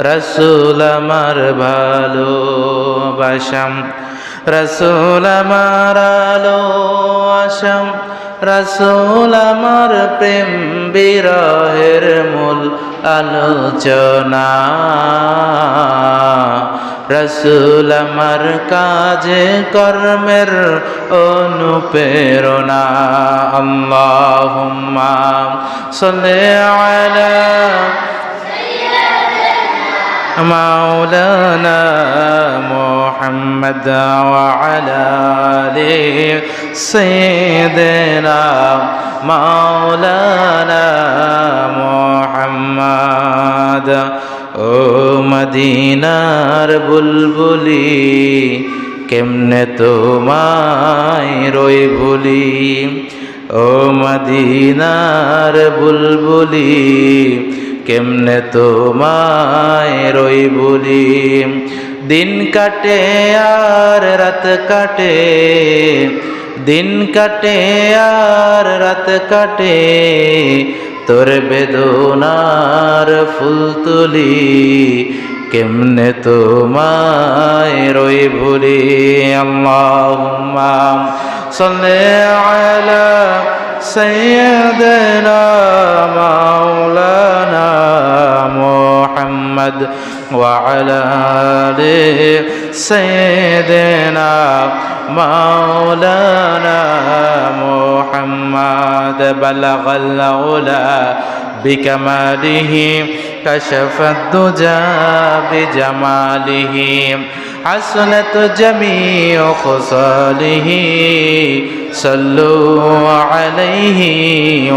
রসুল আমার ভালোবাসাম, রসুল আমার আলো আসাম, রসুল আমার প্রেম বিরহের মূল আলোচনা, রসুল আমার কাজে কর্মের অনুপ্রেরণা। আল্লাহুম্মা সাল্লি আলা মাওলানা মুহাম্মদ ওয়া আলা আলি সাইয়্যিদিনা মাওলানা মুহাম্মদ। ও মদিনার বুলবুলি কেমনে তোমায় রই ভুলি, ও মদিনার বুলবুলি কেমনে তোমায় রই ভুলি। দিন কাটে আর রাত কাটে, দিন কাটে আর রাত কাটে, তোর বেদনার ফুল তুলি কেমনে তোমায় রই ভুলি। আল্লাহুম্মা সাল্লি আলা সাইয়্যিদিনা মাওলানা মুহাম্মদ ওয়া আলা আলি সাইয়্যিদিনা মাওলানা মুহাম্মদ। বালাগাল উলা বিকামালিহি কাশাফাদ দুজা বিজামালিহি, হাসনাত জামিউ খুসালিহি, সাল্লু আলাইহি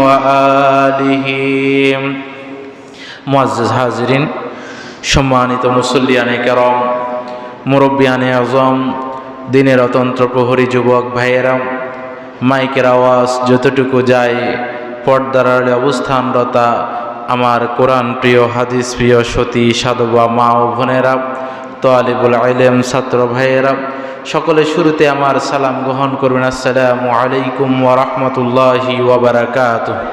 ওয়া আলিহি। মুআজ্জাজ হাজিরিন, সম্মানিত মুসল্লিয়ানে কেরাম, মুরব্বিয়ানে আযম, দিনের অতন্ত্র প্রহরী যুবক ভাইয়েরা, মাইকের আওয়াজ যতটুকু যায় পর্দার আড়ালে অবস্থানরতা আমার কোরআন প্রিয়, হাদিস প্রিয় সতী সাধবা মা ও বোনেরা, তালিবুল ইলম ছাত্র ভাইয়েরা, সকলে শুরুতে আমার সালাম গ্রহণ করবেন। আসসালামু আলাইকুম ওয়া রাহমাতুল্লাহি ওয়া বারাকাতুহু।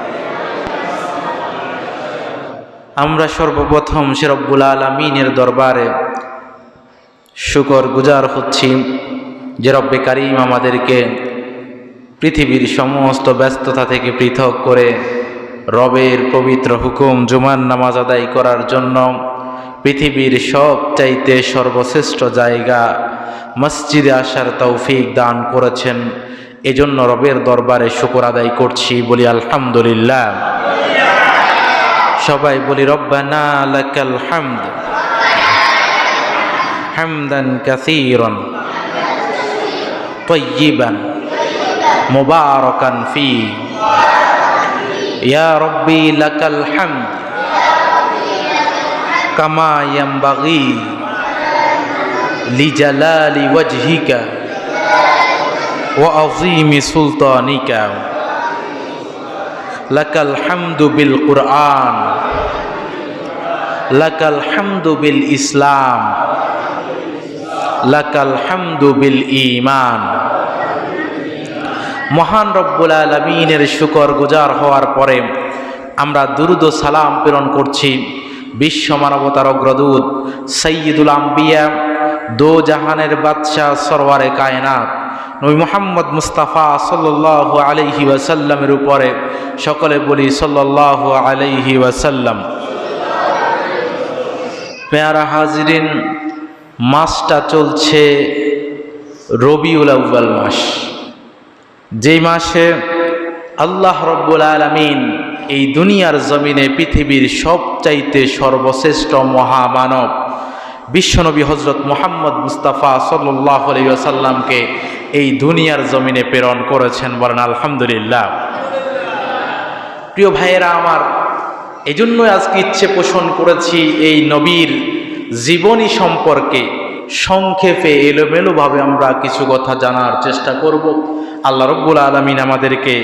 আমরা সর্বপ্রথম সে রব্বুল আলামিনের দরবারে শুকর গুজার হচ্ছি যে রব্বে কারীম আমাদেরকে পৃথিবীর সমস্ত ব্যস্ততা থেকে পৃথক করে রবের পবিত্র হুকুম জুমার নামাজ আদায় করার জন্য পৃথিবীর সবচাইতে সর্বশ্রেষ্ঠ জায়গা মসজিদে আসার তৌফিক দান করেছেন। এজন্য রবের দরবারে শুকর আদায় করছি, বলি আলহামদুলিল্লাহ। সবাই বলি রব্বানা লাকাল হামদ হামদান কাসীরান তাইয়িবান মুবারাকান ফি, ইয়া রব্বি লাকাল হামদ কামা ইয়ানবাগি লিজালালি ওয়াজহিকা ওয়া আযীমি সুলতানিকা। লাকাল হামদু বিল কুরআন, লাকাল হামদু বিল ইসলাম, লাকাল হামদু বিল ঈমান। মহান রব্বুল আলামিনের শুকর গুজার হওয়ার পরে আমরা দুরূদ ও সালাম প্রেরণ করছি বিশ্ব মানবতার অগ্রদূত সাইয়্যিদুল আম্বিয়া, দো জাহানের বাদশাহ সরওয়ারে কায়নাত নবী মুহাম্মদ মুস্তাফা সাল্লাল্লাহু আলাইহি ওয়াসাল্লামের উপরে। সকলে বলি সাল্লাল্লাহু আলাইহি ওয়াসাল্লাম। প্যারা হাজিরিন, মাসটা চলছে রবিউল আউয়াল মাস, যেই মাসে আল্লাহ রব্বুল আলামিন এই দুনিয়ার জমিনে পৃথিবীর সবচাইতে সর্বশ্রেষ্ঠ মহামানব বিশ্বনবী হযরত মুহাম্মদ মুস্তাফা সাল্লাল্লাহু আলাইহি ওয়াসাল্লামকে এই দুনিয়ার জমিনে প্রেরণ করেছেন। বলেন আলহামদুলিল্লাহ। প্রিয় ভাইয়েরা আমার, এজন্য আজকে ইচ্ছে পোষণ করেছি এই নবীর জীবনী সম্পর্কে সংক্ষেপে এলোমেলোভাবে আমরা কিছু কথা জানার চেষ্টা করব। আল্লাহ রব্বুল আলামিন আমাদেরকে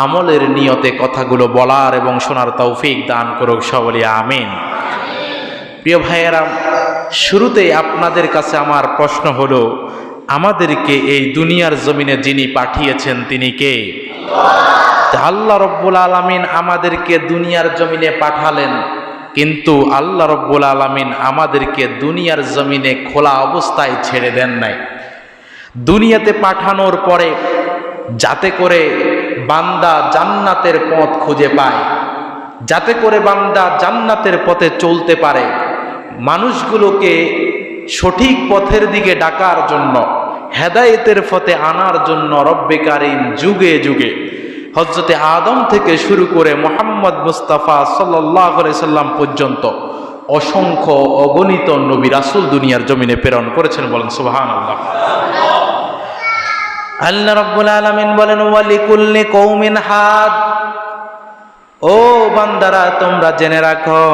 আমলের নিয়তে কথাগুলো বলার এবং শোনার তৌফিক দান করুক, সকলে আমিন। প্রিয় ভাইয়েরা, শুরুতেই আপনাদের কাছে আমার প্রশ্ন হলো, আমাদেরকে এই দুনিয়ার জমিনে যিনি পাঠিয়েছেন তিনি কে? আল্লাহ রব্বুল আলামিন আমাদেরকে দুনিয়ার জমিনে পাঠালেন কিন্তু আল্লাহ রাব্বুল আলামিন আমাদেরকে দুনিয়ার জমিনে খোলা অবস্থায় ছেড়ে দেন নাই। দুনিয়াতে পাঠানোর পরে যাতে করে বান্দা জান্নাতের পথ খুঁজে পায়, যাতে করে বান্দা জান্নাতের পথে চলতে পারে, মানুষগুলোকে সঠিক পথের দিকে ডাকার জন্য, হেদায়েতের পথে আনার জন্য রব্বে কারীম যুগে যুগে হযরতে আদম থেকে শুরু করে মুহাম্মদ মুস্তাফা সাল্লাল্লাহু আলাইহি সাল্লাম পর্যন্ত অসংখ্য অগণিত নবী রাসূল দুনিয়ার জমিনে প্রেরণ করেছেন। বলেন সুবহানাল্লাহ। আল্লাহ রাব্বুল আলামিন বলেন ওয়ালিকুল্লি কওমিন হাদ, ও বান্দারা তোমরা জেনে রাখো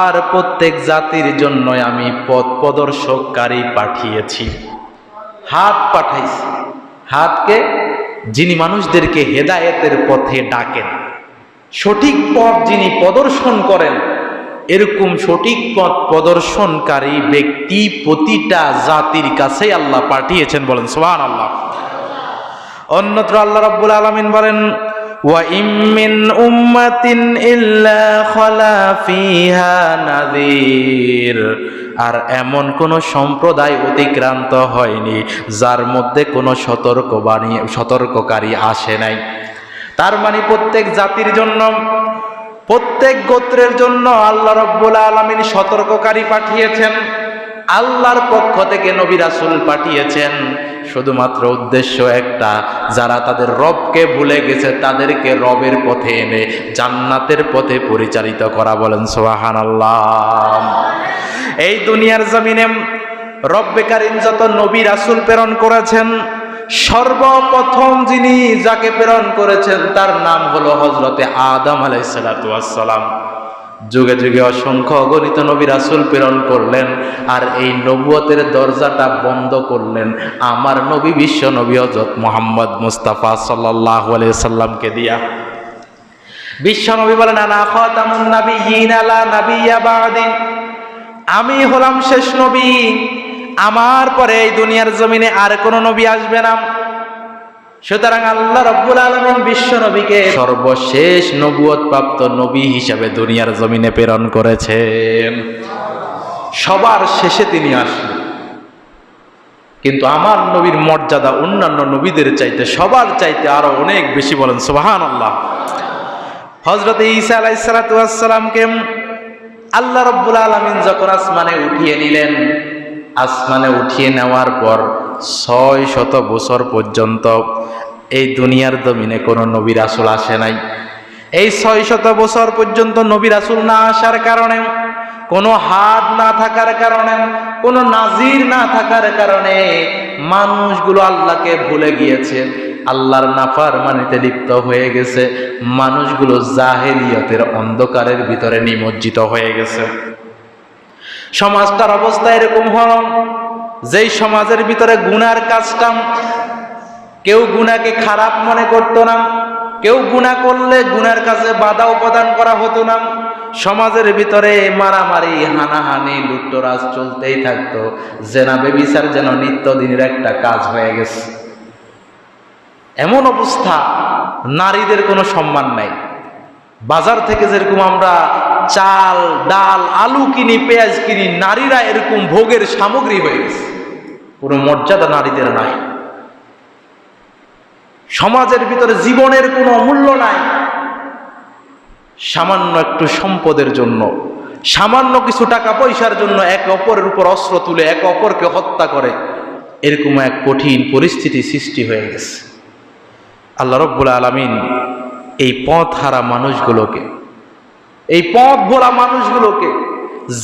আর প্রত্যেক জাতির জন্য আমি পথ প্রদর্শককারী পাঠিয়েছি। হাত পাঠাইছি, হাতকে যিনি মানুষদেরকে হেদায়েতের পথে ডাকেন, সঠিক পথ যিনি প্রদর্শন করেন, এরকম সঠিক পথ প্রদর্শনকারী ব্যক্তি প্রতিটা জাতির কাছে আল্লাহ পাঠিয়েছেন। বলেন সুবহানাল্লাহ। অন্যত্র আল্লাহ রাব্বুল আলামিন বলেন ওয়া ইম মিন উম্মাতিন ইল্লা খালা ফিহা নাযীর, আর এমন কোন সম্প্রদায় অতিক্রান্ত হয়নি যার মধ্যে কোনো সতর্ককারী আসে নাই। তার মানে প্রত্যেক জাতির জন্য, প্রত্যেক গোত্রের জন্য আল্লাহ রাব্বুল আলামিন সতর্ককারী পাঠিয়েছেন, আল্লাহর পক্ষ থেকে নবী রাসূল পাঠিয়েছেন। শুধুমাত্র উদ্দেশ্য একটা, যারা তাদের রবকে ভুলে গেছে তাদেরকে রবের পথে এনে জান্নাতের পথে পরিচালিত করা। বলেন সুবহানাল্লাহ। এই দুনিয়ার জমিনে রব্বে কারীম যত নবী রাসূল প্রেরণ করেছেন, সর্বপ্রথম যিনি যাকে প্রেরণ করেছেন তার নাম হলো হযরতে আদম আলাইহিস সালাতু ওয়াস সালাম। যুগে যুগে অসংখ্য অগণিত নবী রাসূল প্রেরণ করলেন, আর এই নবুয়তের দরজাটা বন্ধ করলেন আমার নবী, বিশ্ব নবী হযরত মুহাম্মদ মুস্তাফা সাল্লাল্লাহু আলাইহি সাল্লামকে দিয়া। বিশ্ব নবী বলেন আনা খাতামুন নাবিয়্যিন লা নাবিয়্যা বা'দি, আমি হলাম শেষ নবী, আমার পরে এই দুনিয়ার জমিনে আর কোনো নবী আসবে না। সুতরাং আল্লাহ রাব্বুল আলামিন বিশ্ব নবীকে সর্বশেষ নবুয়ত প্রাপ্ত নবী হিসাবে দুনিয়ার জমিনে প্রেরণ করেছেন। সবার শেষে তিনি আসলেন, কিন্তু আমার নবীর মর্যাদা অন্যান্য নবীদের চাইতে, সবার চাইতে আরো অনেক বেশি। বলেন সুবহানাল্লাহ। হযরত ঈসা আলাইহিস সালাতু ওয়াস সালামকে আল্লাহ রাব্বুল আলামিন যখন আসমানে উঠিয়ে নিলেন, আসমানে উঠিয়ে নেওয়ার পর ৬০০ বছর পর্যন্ত এই দুনিয়ার জমিনে কোনো নবী রাসূল আসে নাই। এই ৬০০ বছর পর্যন্ত নবী রাসূল না আসার কারণে, কোনো হাত না থাকার কারণে, কোনো নাজির না থাকার কারণে মানুষগুলো আল্লাহকে ভুলে গিয়েছে, আল্লাহর নাফরমানিতে লিপ্ত হয়ে গেছে, মানুষগুলো জাহেলিয়তের অন্ধকারের ভিতরে নিমজ্জিত হয়ে গেছে। সমাজটার অবস্থা এরকম হল, যেই সমাজের ভিতরে গুনার কাজটা, কেউ গুনাকে খারাপ মনে করতো না, কেউ গুনাহ করলে গুনার কাজে বাধা প্রদান করা হতো না, সমাজের ভিতরে মারামারি, হানাহানি, লুটতরাজ চলতেই থাকতো, জেনা বেবিচার যেন নিত্যদিনের একটা কাজ হয়ে গেছে। এমন অবস্থা, নারীদের কোনো সম্মান নাই। বাজার থেকে যেরকম আমরা চাল, ডাল, আলু কিনি, পেঁয়াজ কিনি, নারীরা এরকম ভোগের সামগ্রী হয়ে গেছে, কোনো মর্যাদা নারীদের নাই। সমাজের ভিতরে জীবনের কোনো মূল্য নাই। সামান্য একটু সম্পদের জন্য, সামান্য কিছু টাকা পয়সার জন্য একে অপরের উপর অস্ত্র তুলে একে অপরকে হত্যা করে, এরকম এক কঠিন পরিস্থিতি সৃষ্টি হয়ে গেছে। আল্লাহ রাব্বুল আলামিন এই পথ হারা মানুষগুলোকে, এই পথ ভোলা মানুষগুলোকে,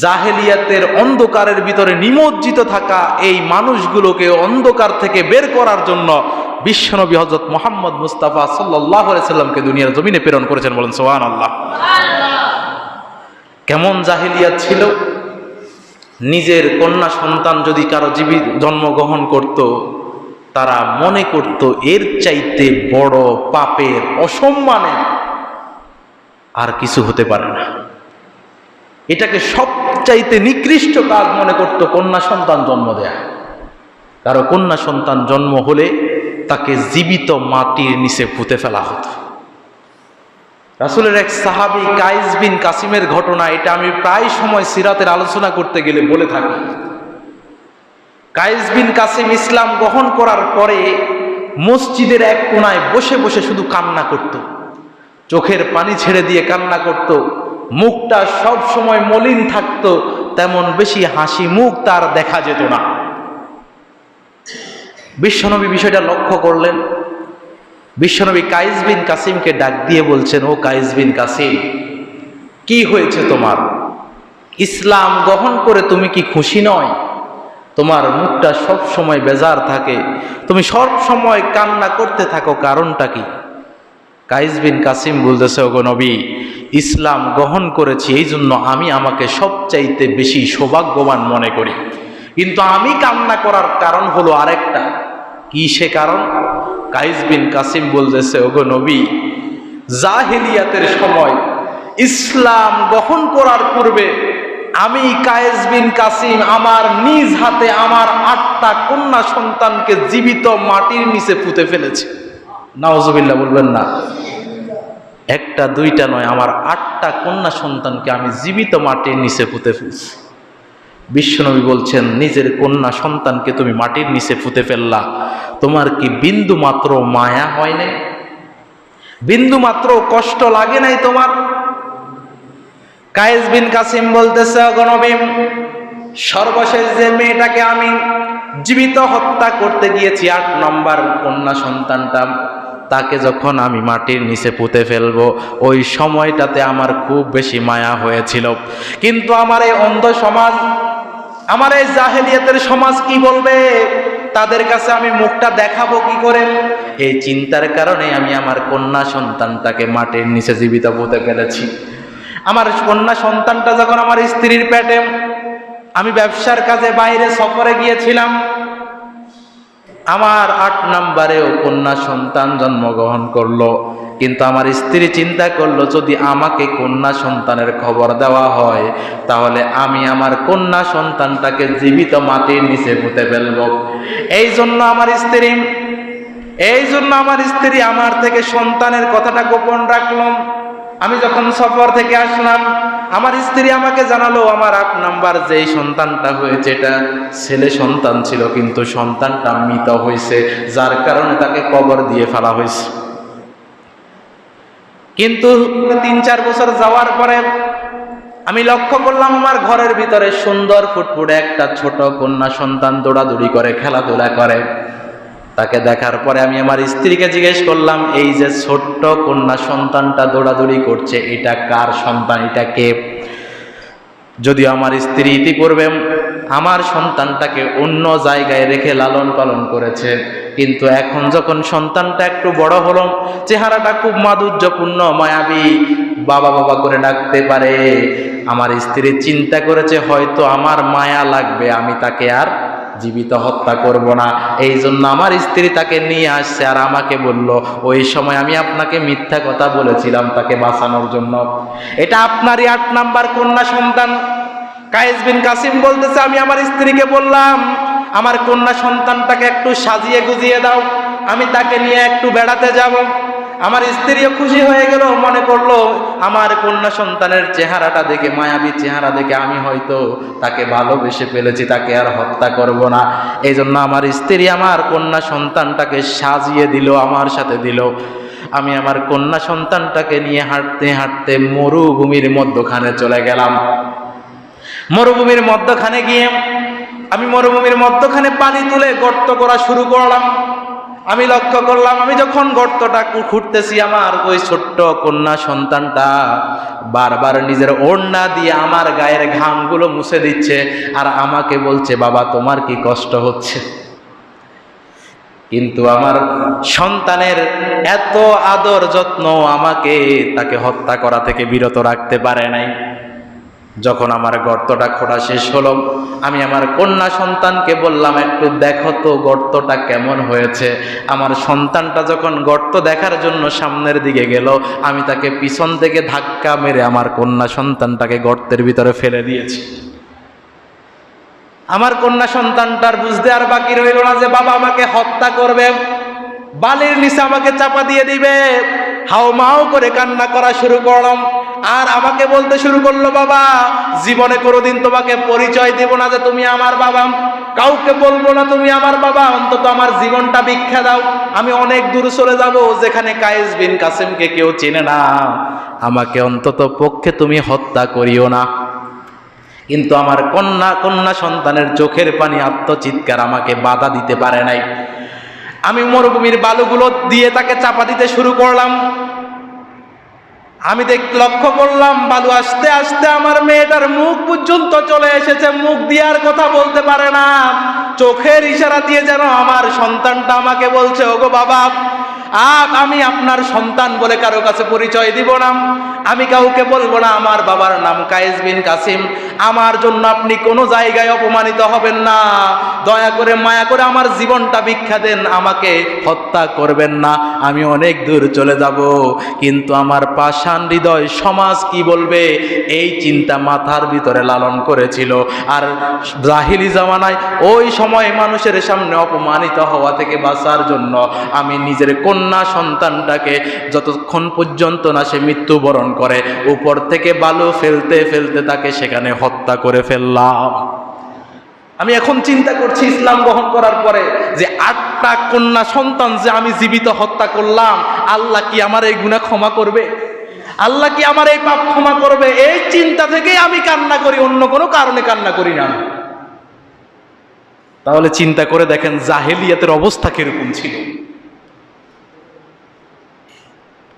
জাহেলিয়াতের অন্ধকারের ভিতরে নিমজ্জিত থাকা এই মানুষগুলোকে অন্ধকার থেকে বের করার জন্য বিশ্বনবী হযরত মুহাম্মদ মুস্তাফা সাল্লাল্লাহু আলাইহি সাল্লামকে দুনিয়ার জমিনে প্রেরণ করেছেন। বলেন সুবহানাল্লাহ। কেমন জাহেলিয়াত ছিল, নিজের কন্যা সন্তান যদি কারো জন্মগ্রহণ করত, তারা মনে করত এর চাইতে বড় পাপের, অসম্মানের আর কিছু হতে পারে না। এটাকে সবচাইতে নিকৃষ্ট কাজ মনে করত কন্যা সন্তান জন্ম দেয়া। কারো কন্যা সন্তান জন্ম হলে তাকে জীবিত মাটির নিচে পুঁতে ফেলা হতো। রাসূলের এক সাহাবী কাইস বিন কাসিমের ঘটনা, এটা আমি প্রায় সময় সিরাতের আলোচনা করতে গেলে বলে থাকি। কাইস বিন কাসিম ইসলাম গ্রহণ করার পরে মসজিদের এক কোণায় বসে বসে শুধু কান্না করত, চোখের পানি ছেড়ে দিয়ে কান্না করত, মুখটা সব সময় মলিন থাকতো, তেমন বেশি হাসি মুখ তার দেখা যেত না। বিশ্বনবী বিষয়টা লক্ষ্য করলেন। বিশ্বনবী কাইস বিন কাসিমকে ডাক দিয়ে বলছেন, ও কাইস বিন কাসিম, কি হয়েছে তোমার? ইসলাম গ্রহণ করে তুমি কি খুশি নয়? তোমার মুখটা সব সময় বেজার থাকে, তুমি সব সময় কান্না করতে থাকো, কারণটা কি? কাইস বিন কাসিম বলতেছে, ওগো নবী, ইসলাম গ্রহণ করেছি এই জন্য আমি আমাকে সবচাইতে বেশি সৌভাগ্যবান মনে করি, কিন্তু আমি কান্না করার কারণ হলো আরেকটা। কি সে কারণ? কাইস বিন কাসিম বলতেছে, ওগো নবী, জাহেলিয়াতের সময় ইসলাম গ্রহণ করার পূর্বে আমি কাইস বিন কাসিম আমার নিজ হাতে আমার 8টা কন্যা সন্তানকে জীবিত মাটির নিচে পুঁতে ফেলেছি। নাউজুবিল্লাহ বলবেন না? একটা দুইটা নয়, আমার 8টা কন্যা সন্তানকে আমি জীবিত মাটির নিচে পুঁতে ফেলছি। বিশ্বনবী বলছেন, নিজের কন্যা সন্তানকে তুমি মাটির নিচে পুঁতে ফেললা, তোমার কি বিন্দু মাত্র মায়া হয় নাই? বিন্দু মাত্র কষ্ট লাগে নাই তোমার? কাইস বিন কাসিম বলতেছে, ওগো নবী, সর্বশেষ যে মেয়েটাকে আমি জীবিত হত্যা করতে গিয়েছি, 8 নম্বর কন্যা সন্তানটা, তাকে যখন আমি মাটির নিচে পুঁতে ফেলবো, ওই সময়টাতে আমার খুব বেশি মায়া হয়েছিল, কিন্তু আমার এই অন্ধ সমাজ, আমার এই জাহেলিয়াতের সমাজ কি বলবে? তাদের কাছে আমি মুখটা দেখাবো কি করে? এই চিন্তার কারণে আমি আমার কন্যা সন্তানটাকে মাটির নিচে জীবিত পুঁতে ফেলেছি। আমার কন্যা সন্তানটা যখন আমার স্ত্রীর পেটে, আমি ব্যবসার কাজে বাইরে সফরে গিয়েছিলাম, আমার 8 নম্বরেও কন্যা সন্তান জন্মগ্রহণ করলো, কিন্তু আমার স্ত্রী চিন্তা করলো, যদি আমাকে কন্যা সন্তানের খবর দেওয়া হয় তাহলে আমি আমার কন্যা সন্তানটাকে জীবিত মাটির নিচে পুঁতে ফেলবো। এই জন্য আমার স্ত্রী আমার থেকে সন্তানের কথাটা গোপন রাখলো। আমি যখন সফর থেকে আসলাম, আমার স্ত্রী আমাকে জানালো, আমার 8 নাম্বার যেই সন্তানটা হয়েছে এটা ছেলে সন্তান ছিল, কিন্তু সন্তানটা মৃত হয়েছে, যার কারণে তাকে কবর দিয়ে ফেলা হয়েছে। কিন্তু 3-4 বছর যাওয়ার পরে আমি লক্ষ্য করলাম, আমার ঘরের ভিতরে সুন্দর ফুটফুটে একটা ছোট কন্যা সন্তান দৌড়াদৌড়ি করে, খেলাধুলা করে। তাকে দেখার পরে আমি আমার স্ত্রীকে জিজ্ঞেস করলাম, এই যে ছোট্ট কন্যা সন্তানটা দৌড়াদৌড়ি করছে, এটা কার সন্তান? এটা কে? যদিও আমার স্ত্রী ইতিপূর্বে আমার সন্তানটাকে অন্য জায়গায় রেখে লালন পালন করেছে, কিন্তু এখন যখন সন্তানটা একটু বড় হলো, চেহারাটা খুব মাধুর্যপূর্ণ, মায়াবী, বাবা বাবা করে ডাকতে পারে, আমার স্ত্রী চিন্তা করেছে হয়তো আমার মায়া লাগবে, আমি তাকে আর জীবিত হত্যা করব না। এই জন্য আমার স্ত্রী তাকে নিয়ে আসছে, আর আমাকে বলল, ওই সময় আমি আপনাকে মিথ্যা কথা বলেছিলাম তাকে বাঁচানোর জন্য। এটা আপনারই 8 নাম্বার কন্যা সন্তান। কাইস বিন কাসিম বলতেছে, আমি আমার স্ত্রীকে বললাম, আমার কন্যা সন্তানটাকে একটু সাজিয়ে গুজিয়ে দাও, আমি তাকে নিয়ে একটু বেড়াতে যাব। আমার স্ত্রীও খুশি হয়ে গেল, মনে করলো আমার কন্যা সন্তানের চেহারাটা দেখে, মায়াবী চেহারা দেখে আমি হয়তো তাকে ভালোবেসে ফেলেছি, তাকে আর হত্যা করব না। এই জন্য আমার স্ত্রী আমার কন্যা সন্তানটাকে সাজিয়ে দিল, আমার সাথে দিল। আমি আমার কন্যা সন্তানটাকে নিয়ে হাঁটতে হাঁটতে মরুভূমির মধ্যখানে চলে গেলাম। মরুভূমির মধ্যখানে গিয়ে আমি মরুভূমির মধ্যখানে পানি তুলে গর্ত করা শুরু করলাম। আমি লক্ষ্য করলাম, আমি যখন গর্তটা খুঁড়তেছি, আমার ওই ছোট্ট কন্যা সন্তানটা বারবার নিজের ওড়না দিয়ে আমার গায়ের ঘামগুলো মুছে দিচ্ছে, আর আমাকে বলছে, বাবা তোমার কি কষ্ট হচ্ছে? কিন্তু আমার সন্তানের এত আদর যত্ন আমাকে তাকে হত্যা করা থেকে বিরত রাখতে পারে নাই। যখন আমার গর্তটা খোঁড়া শেষ হলো, আমি আমার কন্যা সন্তানকে বললাম, একটু দেখো তো গর্তটা কেমন হয়েছে। আমার সন্তানটা যখন গর্ত দেখার জন্য সামনের দিকে গেল, আমি তাকে পিছন থেকে ধাক্কা মেরে আমার কন্যা সন্তানটাকে গর্তের ভিতরে ফেলে দিয়েছি। আমার কন্যা সন্তানটার বুঝতে আর বাকি রইল না যে বাবা আমাকে হত্যা করবে, বালির নিচে আমাকে চাপা দিয়ে দিবে। হাউমাউ করে কান্না করা শুরু করলাম। আর আমাকে বলতে শুরু করলো, বাবা জীবনে কোনোদিন তোমাকে পরিচয় দেব না যে তুমি আমার বাবা, কাউকে বলবো না তুমি আমার বাবা, অন্তত আমার জীবনটা ভিক্ষা দাও, আমি অনেক দূর চলে যাব যেখানে কায়েস বিন কাসিমকে কেউ চেনে না, আমাকে অন্তত পক্ষে তুমি হত্যা করিও না। কিন্তু আমার কন্যা সন্তানের চোখের পানি, আত্মচিৎকার আমাকে বাধা দিতে পারে নাই। আমি মরুভূমির বালুগুলো দিয়ে তাকে চাপা দিতে শুরু করলাম। আমি লক্ষ্য করলাম বালু আস্তে আস্তে আমার মেয়েটার মুখ পর্যন্ত চলে এসেছে, মুখ দিয়ে আর কথা বলতে পারে না, চোখের ইশারা দিয়ে যেন আমার সন্তানটা আমাকে বলছে, ওগো বাবা, আমি আপনার সন্তান বলে কারো কাছে পরিচয় দিব না, আমি কাউকে বলবো না আমার বাবার নাম কায়েস বিন কাসিম, আমার জন্য আপনি কোনো জায়গায় অপমানিত হবেন না, দয়া করে মায়া করে আমার জীবনটা ভিক্ষা দেন, আমাকে হত্যা করবেন না, আমি অনেক দূর চলে যাব। কিন্তু আমার পাষাণ হৃদয় সমাজ কি বলবে এই চিন্তা মাথার ভিতরে লালন করেছিল। আর জাহিলি জামানায় ওই সময় মানুষের সামনে অপমানিত হওয়া থেকে বাঁচার জন্য আমি নিজের কন্যা সন্তানটাকে যতক্ষণ পর্যন্ত না সে মৃত্যুবরণ করে উপর থেকে বালু ফেলতে ফেলতে তাকে সেখানে হত্যা করে ফেললাম। আমি এখন চিন্তা করছি ইসলাম গ্রহণ করার পরে যে 8টা কন্যা সন্তান যে আমি জীবিত হত্যা করলাম, আল্লাহ কি আমার এই গুনাহ ক্ষমা করবে? আল্লাহ কি আমার এই পাপ ক্ষমা করবে? এই চিন্তা থেকেই আমি কান্না করি, অন্য কোনো কারণে কান্না করি না। তাহলে চিন্তা করে দেখেন জাহেলিয়াতের অবস্থা কিরকম ছিল।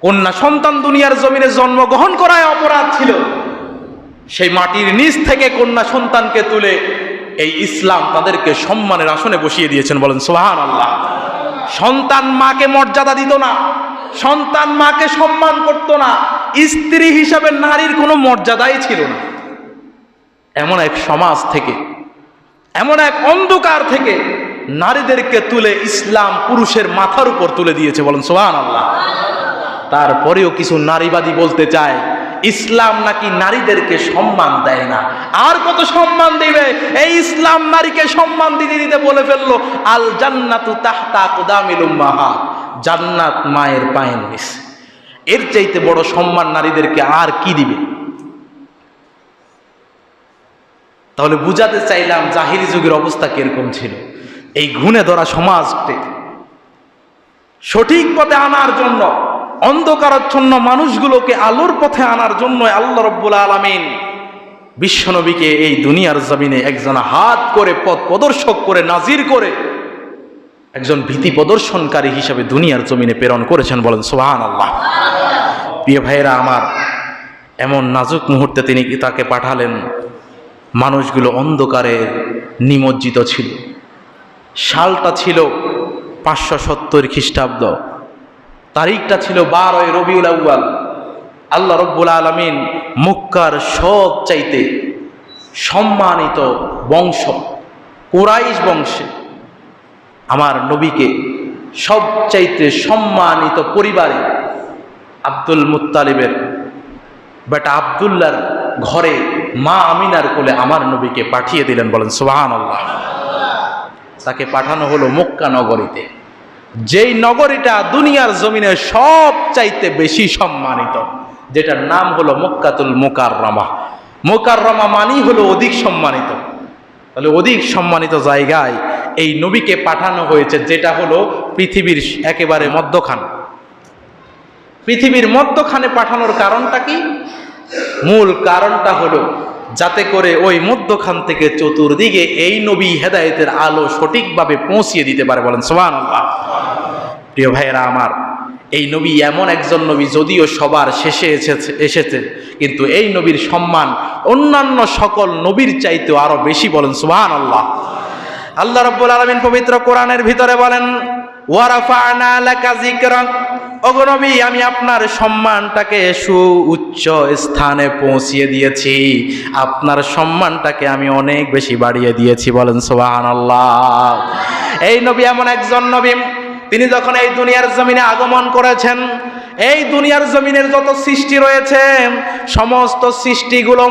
কন্যা সন্তান দুনিয়ার জমিনে জন্মগ্রহণ করায় অপরাধ ছিল, সেই মাটির নিচ থেকে কন্যা সন্তানকে তুলে এই ইসলাম তাদেরকে সম্মানের আসনে বসিয়ে দিয়েছেন, বলেন সুবহানাল্লাহ। সন্তান মাকে মর্যাদা দিত না, সন্তান মাকে সম্মান করত না, স্ত্রী হিসাবে নারীর কোনো মর্যাদাই ছিল না। এমন এক সমাজ থেকে, এমন এক অন্ধকার থেকে নারীদেরকে তুলে ইসলাম পুরুষের মাথার উপর তুলে দিয়েছে, বলেন সুবহানাল্লাহ। তারপরেও কিছু নারীবাদী বলতে চায় ইসলাম নাকি নারীদেরকে সম্মান দেয় না। আর কত সম্মান দিবে? এই ইসলাম নারীকে সম্মান দিতে দিতে বলে ফেললো আল জান্নাতু তাহতা আকদামিল উম্মাহাত, জান্নাত মায়ের পায়ের নিচে। এর চাইতে বড় সম্মান নারীদেরকে আর কি দিবে? তাহলে বুঝাতে চাইলাম জাহিরি যুগের অবস্থা কিরকম ছিল। এই ঘুণে ধরা সমাজকে সঠিক পথে আনার জন্য, অন্ধকারাচ্ছন্ন মানুষগুলোকে আলোর পথে আনার জন্য আল্লাহ রাব্বুল আলামিন বিশ্বনবীকে এই দুনিয়ার জমিনে একজন হাত করে পথ প্রদর্শক করে নাজির করে একজন ভীতি প্রদর্শনকারী হিসেবে দুনিয়ার জমিনে প্রেরণ করেছেন, বলেন সুবহানাল্লাহ। প্রিয় ভাইয়েরা আমার, এমন নাজুক মুহূর্তে তিনি তাকে পাঠালেন। মানুষগুলো অন্ধকারে নিমজ্জিত ছিল। সালটা ছিল 570 খ্রিস্টাব্দ, তারিখটা ছিল 12 রবিউল আউয়াল। আল্লাহ রাব্বুল আলামিন মক্কার সব চাইতে সম্মানিত বংশ কুরাইশ বংশে আমার নবীকে সবচাইতে সম্মানিত পরিবারে আব্দুল মুত্তালিবের বেটা আব্দুল্লাহর ঘরে মা আমিনার কোলে আমার নবীকে পাঠিয়ে দিলেন, বলেন সুবহানাল্লাহ। তাকে পাঠানো হলো মক্কা নগরীতে, যেই নগরীটা দুনিয়ার জমিনে সব চাইতে বেশি সম্মানিত, যেটার নাম হলো মক্কাতুল মুকাররমা। মুকাররমা মানেই হলো অধিক সম্মানিত। তাহলে অধিক সম্মানিত জায়গায় এই নবীকে পাঠানো হয়েছে, যেটা হলো পৃথিবীর একেবারে মধ্যখান। পৃথিবীর মধ্যখানে পাঠানোর কারণটা কি? মূল কারণটা হলো যাতে করে ওই মধ্যখান থেকে চতুর্দিকে এই নবী হেদায়েতের আলো সঠিকভাবে পৌঁছিয়ে দিতে পারে, বলেন সুবহানাল্লাহ। প্রিয় ভাইয়েরা আমার, এই নবী এমন একজন নবী, যদিও সবার শেষে এসেছে, কিন্তু এই নবীর সম্মান অন্যান্য সকল নবীর চাইতেও আরো বেশি, বলেন সুবহানাল্লাহ। আল্লাহ রাব্বুল আলামিন পবিত্র কোরআনের ভিতরে বলেন, ওয়া রাফা'না লাকা যিকরাক, ওগো নবী আমি আপনার সম্মানটাকে সুউচ্চ স্থানে পৌঁছিয়ে দিয়েছি, আপনার সম্মানটাকে আমি অনেক বেশি বাড়িয়ে দিয়েছি, বলেন সুবহানাল্লাহ। এই নবী এমন একজন নবী, তিনি যখন এই দুনিয়ার জমিনে আগমন করেছেন, এই দুনিয়ার জমিনের যত সৃষ্টি রয়েছে সমস্ত সৃষ্টিগুলো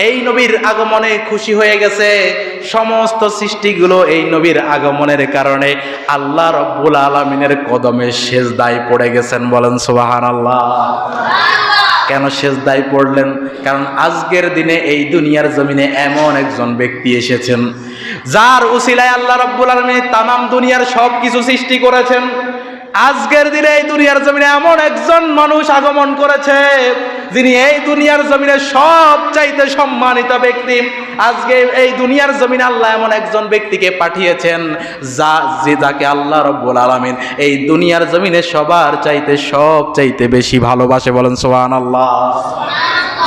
এই নবীর আগমনে খুশি হয়ে গেছে। সমস্ত সৃষ্টিগুলো এই নবীর আগমনের কারণে আল্লাহ রাব্বুল আলামিনের কদমে সেজদায় পড়ে গেছেন। বলেন সুবহানাল্লাহ। কেন সেজদায় পড়লেন? কারণ আজকের দিনে এই দুনিয়ার জমিনে এমন একজন ব্যক্তি এসেছেন যার উসিলায় আল্লাহ রাব্বুল আলামিন তামাম দুনিয়ার সব কিছু সৃষ্টি করেছেন। আজকের দিনে এই দুনিয়ার জমিনে এমন একজন মানুষ আগমন করেছে যিনি এই দুনিয়ার জমিনে সবচাইতে সম্মানিত ব্যক্তি। আজকে এই দুনিয়ার জমিনে আল্লাহ এমন একজন ব্যক্তিকে পাঠিয়েছেন যাকে আল্লাহ রাব্বুল আলামিন এই দুনিয়ার জমিনে সবার চাইতে সবচাইতে বেশি ভালোবাসে। বলেন সুবহানাল্লাহ।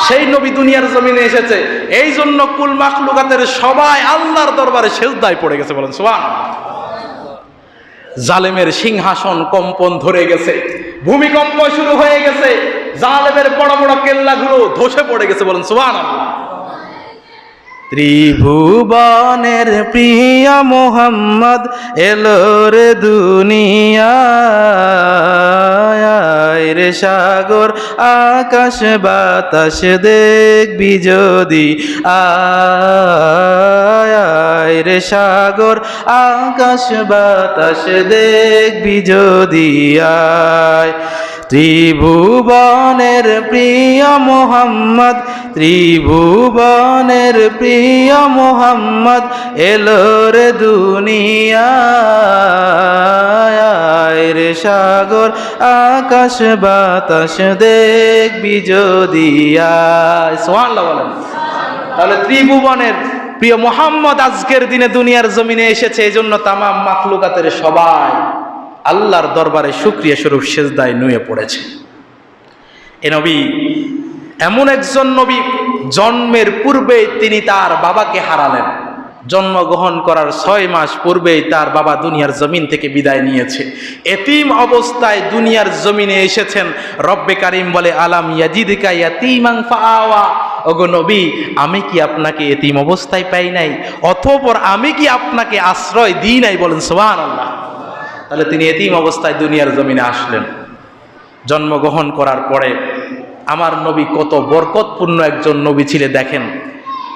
সেই নবী দুনিয়ার জমিনে এসেছে, এই জন্য কুল মাখলুকাতের সবাই আল্লাহর দরবারে সেজদায় পড়ে গেছে। বলেন সুবহানাল্লাহ। জালেমের সিংহাসন কম্পন ধরে গেছে, ভূমিকম্প শুরু হয়ে গেছে, জালেমের বড় বড় কেল্লাগুলো ধসে পড়ে গেছে। বলেন সুবহানাল্লাহ। ত্রিভুবনের প্রিয় মোহাম্মদ এলো রে দুনিয়ায়, রে সাগর আকাশ বাতাস দেখবি যদি আয়, রে সাগর আকাশ বাতাস দেখবি যদি আয়। ত্রিভুবনের প্রিয় মোহাম্মদ, ত্রিভুবনের প্রিয় মোহাম্মদ এলো রে দুনিয়ায়, রে সাগর আকাশ বাতাস দেখবি যদি আয়। সুবহানাল্লাহ বলেন। তাহলে ত্রিভুবনের প্রিয় মোহাম্মদ আজকের দিনে দুনিয়ার জমিনে এসেছে, এই জন্য তামাম মাখলুকাতের সবাই আল্লাহর দরবারে শুকরিয়া স্বরূপ সেজদায় নুয়ে পড়েছে। এ নবী এমন একজন নবী, জন্মের পূর্বে তিনি তার বাবাকে হারালেন। জন্মগ্রহণ করার 6 মাস পূর্বেই তার বাবা দুনিয়ার জমিন থেকে বিদায় নিয়েছে। এতিম অবস্থায় দুনিয়ার জমিনে এসেছেন। রব্বে কারিম বলে, আলাম ইয়াজিদকা ইয়াতীমান ফাআওয়া। ওগো নবী, আমি কি আপনাকে এতিম অবস্থায় পাই নাই? অতঃপর আমি কি আপনাকে আশ্রয় দিই নাই? বলেন সুবহানাল্লাহ। তাহলে তিনি এতিম অবস্থায় দুনিয়ার জমিনে আসলেন। জন্মগ্রহণ করার পরে আমার নবী কত বরকতপূর্ণ একজন নবী ছিলেন দেখেন।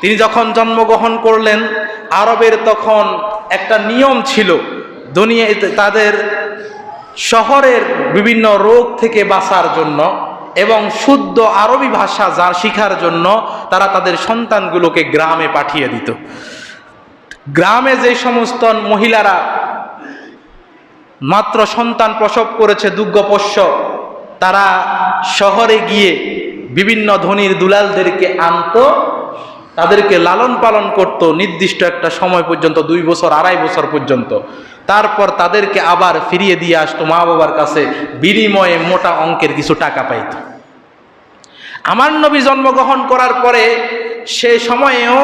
তিনি যখন জন্মগ্রহণ করলেন, আরবের তখন একটা নিয়ম ছিল, দুনিয়ায় তাদের শহরের বিভিন্ন রোগ থেকে বাঁচার জন্য এবং শুদ্ধ আরবি ভাষা যার শিখার জন্য তারা তাদের সন্তানগুলোকে গ্রামে পাঠিয়ে দিত। গ্রামে যে সমস্ত মহিলারা মাত্র সন্তান প্রসব করেছে দুগ্ধপোষ্য, তারা শহরে গিয়ে বিভিন্ন ধনীর দুলালদেরকে আনতো, তাদেরকে লালন পালন করত নির্দিষ্ট একটা সময় পর্যন্ত, 2 বছর 2.5 বছর পর্যন্ত। তারপর তাদেরকে আবার ফিরিয়ে দিয়ে আসতো মা বাবার কাছে, বিনিময়ে মোটা অঙ্কের কিছু টাকা পাইত। আমার নবী জন্মগ্রহণ করার পরে সে সময়েও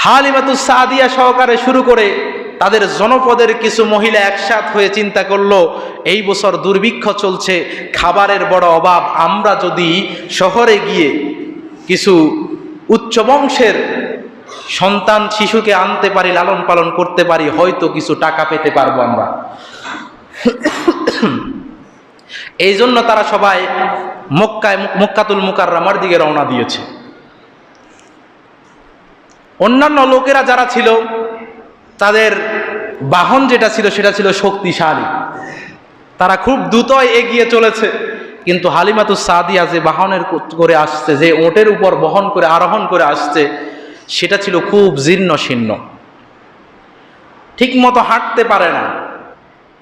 হালিমাতুস সাদিয়া সহকারে শুরু করে তাদের জনপদের কিছু মহিলা একসাথ হয়ে চিন্তা করলো, এই বছর দুর্ভিক্ষ চলছে, খাবারের বড় অভাব, আমরা যদি শহরে গিয়ে কিছু উচ্চ বংশের সন্তান শিশুকে আনতে পারি, লালন পালন করতে পারি, হয়তো কিছু টাকা পেতে পারবো আমরা। এই জন্য তারা সবাই মক্কাতুল মুকাররমার দিকে রওনা দিয়েছে। অন্যান্য লোকেরা যারা ছিল তাদের বাহন যেটা ছিল সেটা ছিল শক্তিশালী, তারা খুব দ্রুত এগিয়ে চলেছে। কিন্তু হালিমাতুস সাদিয়া যে বাহনের করে আসছে, যে ওটের উপর বহন করে আরোহণ করে আসছে, সেটা ছিল খুব জীর্ণ শীর্ণ, ঠিক মতো হাঁটতে পারে না।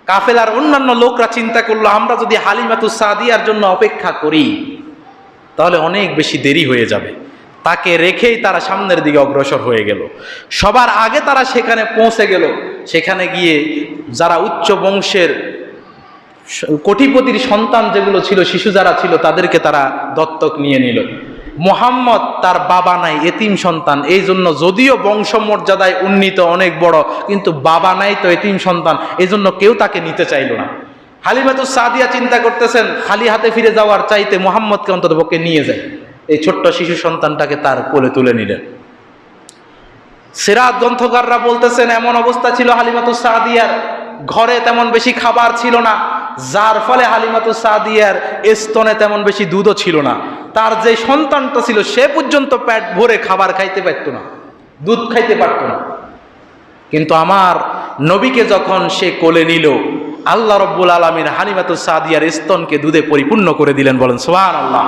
কাফেলার অন্যান্য লোকরা চিন্তা করলো, আমরা যদি হালিমাতুস সাদিয়ার জন্য অপেক্ষা করি তাহলে অনেক বেশি দেরি হয়ে যাবে। তাকে রেখেই তারা সামনের দিকে অগ্রসর হয়ে গেল। সবার আগে তারা সেখানে পৌঁছে গেল। সেখানে গিয়ে যারা উচ্চ বংশের কোটিপতির সন্তান যেগুলো ছিল, শিশু যারা ছিল, তাদেরকে তারা দত্তক নিয়ে নিল। মুহাম্মদ তার বাবা নাই, এতিম সন্তান, এই জন্য যদিও বংশমর্যাদায় উন্নীত অনেক বড়, কিন্তু বাবা নাই তো এতিম সন্তান, এই জন্য কেউ তাকে নিতে চাইল না। হালিমাতুস সাদিয়া চিন্তা করতেছেন, খালি হাতে ফিরে যাওয়ার চাইতে মুহাম্মদকে অন্ততপক্ষে নিয়ে যায়। এই ছোট্ট শিশু সন্তানটাকে তার কোলে তুলে নিলেন। সিরাত গ্রন্থকাররা বলতেছেন, এমন অবস্থা ছিল হালিমাতুস সাদিয়ার, ঘরে তেমন বেশি খাবার ছিল না, যার ফলে হালিমাতুস সাদিয়ার স্তনে তেমন বেশি দুধও ছিল না। তার যে সন্তানটা ছিল সে পর্যন্ত পেট ভরে খাবার খাইতে পারত না, দুধ খাইতে পারত না। কিন্তু আমার নবীকে যখন সে কোলে নিল, আল্লাহ রাব্বুল আলামিন হালিমাতুস সাদিয়ার স্তনকে দুধে পরিপূর্ণ করে দিলেন। বলেন সুবহানাল্লাহ।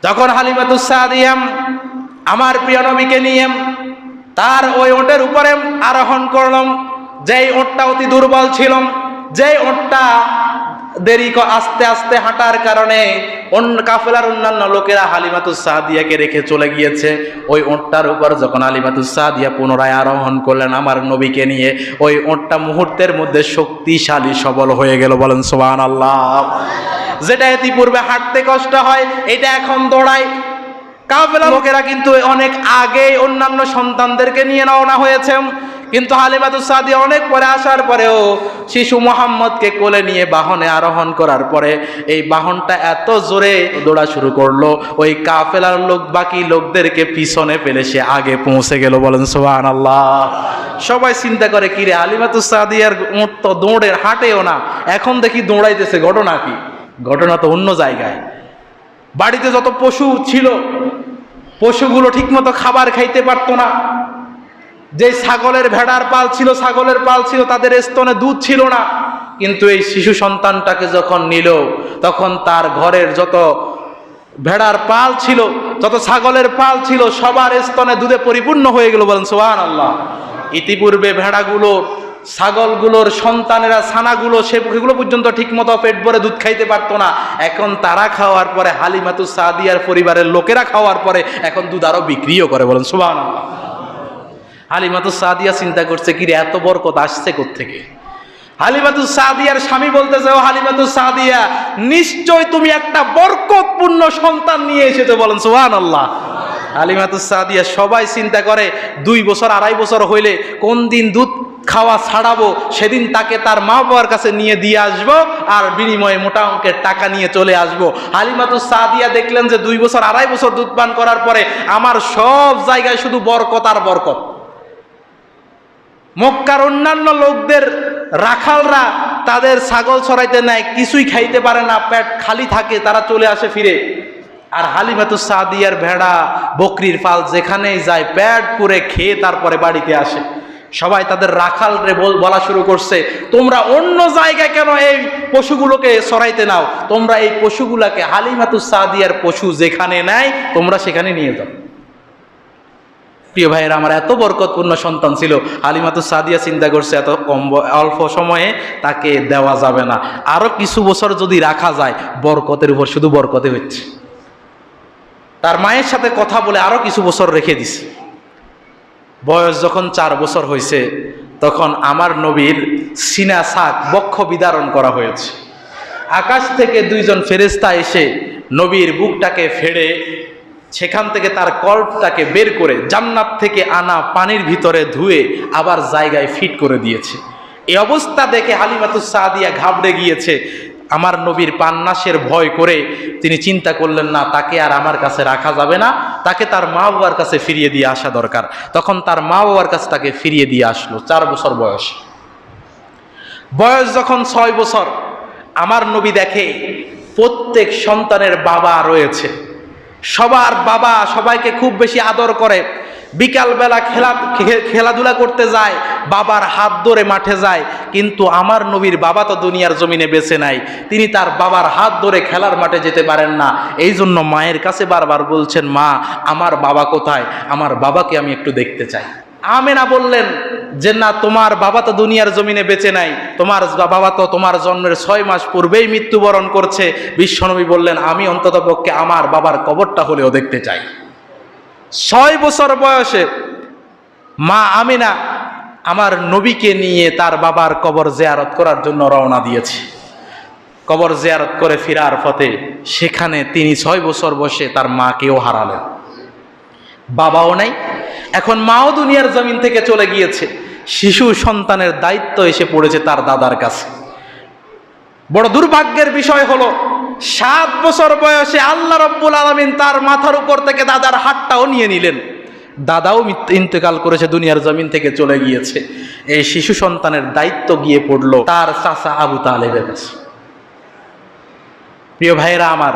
যখন হালিমাতুস সাদিয়া আমার প্রিয় নবীকে নিয়ে তার ওই ওটের উপরে আরোহণ করলাম, যেই ওটটা অতি দুর্বল ছিল, যেই ওটটা আস্তে আস্তে হাঁটার কারণে অন্য কাফেলার অন্যান্য লোকেরা হালিমাতুস সাদিয়াকে রেখে চলে গিয়েছে, ওই ওটটার উপর যখন হালিমাতুস সাদিয়া পুনরায় আরোহণ করলেন আমার নবীকে নিয়ে, ওই ওটটা মুহূর্তের মধ্যে শক্তিশালী সবল হয়ে গেল। বলেন সুবহানাল্লাহ। যেটা ইতিপূর্বে হাঁটতে কষ্ট হয়, এটা এখন দৌড়ায়। কাফেলার লোকেরা কিন্তু অনেক আগেই অন্যান্য সন্তানদেরকে নিয়ে রওনা হয়েছে, কিন্তু হালিমাতুস সাদিয়া অনেক পরে আসার পরেও শিশু মুহাম্মদকে কোলে নিয়ে বাহনে আরোহণ করার পরে এই বাহনটা এত জোরে দৌড়া শুরু করলো, ওই কাফেলার লোক বাকি লোকদেরকে পিছনে ফেলে সে আগে পৌঁছে গেল। বলেন সুবহানাল্লাহ। সবাই চিন্তা করে, কিরে হালিমাতুস সাদিয়ার উট তো দৌড়ের হাঁটেও না, এখন দেখি দৌড়াইতেছে, ঘটনা কি? ঘটনা তো অন্য জায়গায়। বাড়িতে যত পশু ছিল, পশুগুলো ঠিকমতো খাবার খাইতে পারতো না। যে ছাগলের ভেড়ার পাল ছিল, ছাগলের পাল ছিল, তাদের স্তনে দুধ ছিল না। কিন্তু এই শিশু সন্তানটাকে যখন নিল, তখন তার ঘরের যত ভেড়ার পাল ছিল, যত ছাগলের পাল ছিল, সবার স্তনে দুধে পরিপূর্ণ হয়ে গেল। বলেন সুবহানাল্লাহ। ইতিপূর্বে ভেড়াগুলোর, ছাগলগুলোর সন্তানেরা, ছানাগুলো, সেগুলো পর্যন্ত ঠিকমতো পেট ভরে দুধ খাইতে পারতো না। এখন তারা খাওয়ার পরে, হালিমাতুস সাদিয়ার পরিবারের লোকেরা খাওয়ার পরে এখন দুধ আরো বিক্রিও করে। বলেন সুবহানাল্লাহ। হালিমাতুস সাদিয়া চিন্তা করছে, কিরে এত বরকত আসছে কোত্থেকে? হালিমাতুস সাদিয়ার স্বামী বলতেছে, ও হালিমাতুস সাদিয়া, নিশ্চয় তুমি একটা বরকতপূর্ণ সন্তান নিয়ে এসেছো। বলেন সুবহানাল্লাহ। হালিমাতুস সাদিয়া সবাই চিন্তা করে 2 বছর 2.5 বছর হইলে কোন দিন দুধ খাওয়া ছাড়াবো, সেদিন তাকে তার মা বাবার কাছে নিয়ে দিয়ে আসবো, আর বিনিময়ে মোটা অঙ্কের টাকা নিয়ে চলে আসবো। হালিমাতুস সাদিয়া দেখলেন যে 2 বছর 2.5 বছর দুধ পান করার পরে আমার সব জায়গায় শুধু বরকত আর বরকত। মক্কার অন্যান্য লোকদের রাখালরা তাদের ছাগল চড়াইতে নেয়, কিছুই খাইতে পারে না, পেট খালি থাকে, তারা চলে আসে ফিরে। আর হালিমাতুস সাদিয়ার ভেড়া, বকরির পাল যেখানেই যায় পেট পুরে খেয়ে তারপরে বাড়িতে আসে। সবাই তাদের রাখালরে বলা শুরু করছে, তোমরা অন্য জায়গায় কেন এই পশুগুলোকে চড়াইতে নাও? তোমরা এই পশুগুলাকে হালিমাতুস সাদিয়ার পশু যেখানে নেয় তোমরা সেখানে নিয়ে যাও। প্রিয় ভাইয়েরা আমার, এত বরকতপূর্ণ সন্তান ছিল। হালিমাতুস সাদিয়া চিন্তা করছে, এত অল্প সময়ে তাকে দেওয়া যাবে না, আরো কিছু বছর যদি রাখা যায়, বরকতের উপর শুধু বরকতে হচ্ছে। তার মায়ের সাথে কথা বলে আরো কিছু বছর রেখে দিছে। বয়স যখন 4 বছর হয়েছে, তখন আমার নবীর সিনা সাক, বক্ষ বিদারণ করা হয়েছে। আকাশ থেকে 2 জন ফেরেশতা এসে নবীর বুকটাকে ফেড়ে সেখান থেকে তার কল্পটাকে বের করে জান্নাত থেকে আনা পানির ভিতরে ধুয়ে আবার জায়গায় ফিট করে দিয়েছে। এই অবস্থা দেখে হালিমাতুস সাদিয়া ঘাবড়ে গিয়েছে। আমার নবীর পান্নাসের ভয় করে তিনি চিন্তা করলেন, না, তাকে আর আমার কাছে রাখা যাবে না, তাকে তার মা বাবার কাছে ফিরিয়ে দিয়ে আসা দরকার। তখন তার মা বাবার কাছে তাকে ফিরিয়ে দিয়ে আসলো। 4 বছর বয়স। বয়স যখন 6 বছর, আমার নবী দেখে প্রত্যেক সন্তানের বাবা রয়েছে, সবার বাবা সবাইকে খুব বেশি আদর করে। বিকালবেলা খেলাধুলা করতে যায়, বাবার হাত ধরে মাঠে যায়। কিন্তু আমার নবীর বাবা তো দুনিয়ার জমিনে বেঁচে নাই, তিনি তার বাবার হাত ধরে খেলার মাঠে যেতে পারেন না। এই জন্য মায়ের কাছে বারবার বলছেন, মা, আমার বাবা কোথায়? আমার বাবাকে আমি একটু দেখতে চাই। আমেনা বললেন যে, না, তোমার বাবা তো দুনিয়ার জমিনে বেঁচে নাই, তোমার বাবা তো তোমার জন্মের 6 মাস পূর্বেই মৃত্যুবরণ করছে। বিশ্বনবী বললেন, আমি অন্তত পক্ষে আমার বাবার কবরটা হলেও দেখতে চাই। 6 বছর বয়সে মা আমিনা আমার নবীকে নিয়ে তার বাবার কবর জিয়ারত করার জন্য রওনা দিয়েছে। কবর জিয়ারত করে ফেরার পথে সেখানে তিনি 6 বছর বয়সে তার মাকেও হারালেন। বাবাও নাই, এখন মাও দুনিয়ার জমিন থেকে চলে গিয়েছে। শিশু সন্তানের দায়িত্ব এসে পড়েছে তার দাদার কাছে। বড় দুর্ভাগ্যের বিষয় হলো, 7 বছর বয়সে আল্লাহ রাব্বুল আলামিন তার মাথার উপর থেকে দাদার হাতটাও নিয়ে নিলেন। দাদাও ইন্তেকাল করেছে, দুনিয়ার জমিন থেকে চলে গিয়েছে। এই শিশু সন্তানের দায়িত্ব গিয়ে পড়লো তার চাচা আবু তালেবের কাছে। প্রিয় ভাইয়েরা আমার,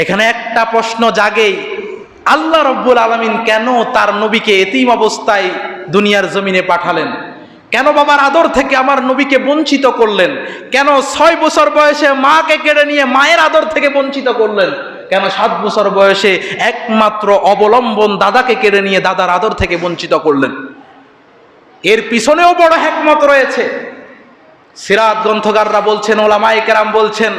এখানে একটা প্রশ্ন জাগে, আল্লাহ রব্বুল আলামিন কেন তার নবীকে এতিম অবস্থায় দুনিয়ার জমিনে পাঠালেন? কেন বাবার আদর থেকে আমার নবীকে বঞ্চিত করলেন? কেন 6 বছর বয়সে মাকে কেড়ে নিয়ে মায়ের আদর থেকে বঞ্চিত করলেন? কেন 7 বছর বয়সে একমাত্র অবলম্বন দাদাকে কেড়ে নিয়ে দাদার আদর থেকে বঞ্চিত করলেন? এর পিছনেও বড় হিকমত রয়েছে। সিরাত গ্রন্থকাররা বলছেন, ওলামায়ে কেরাম বলছেন,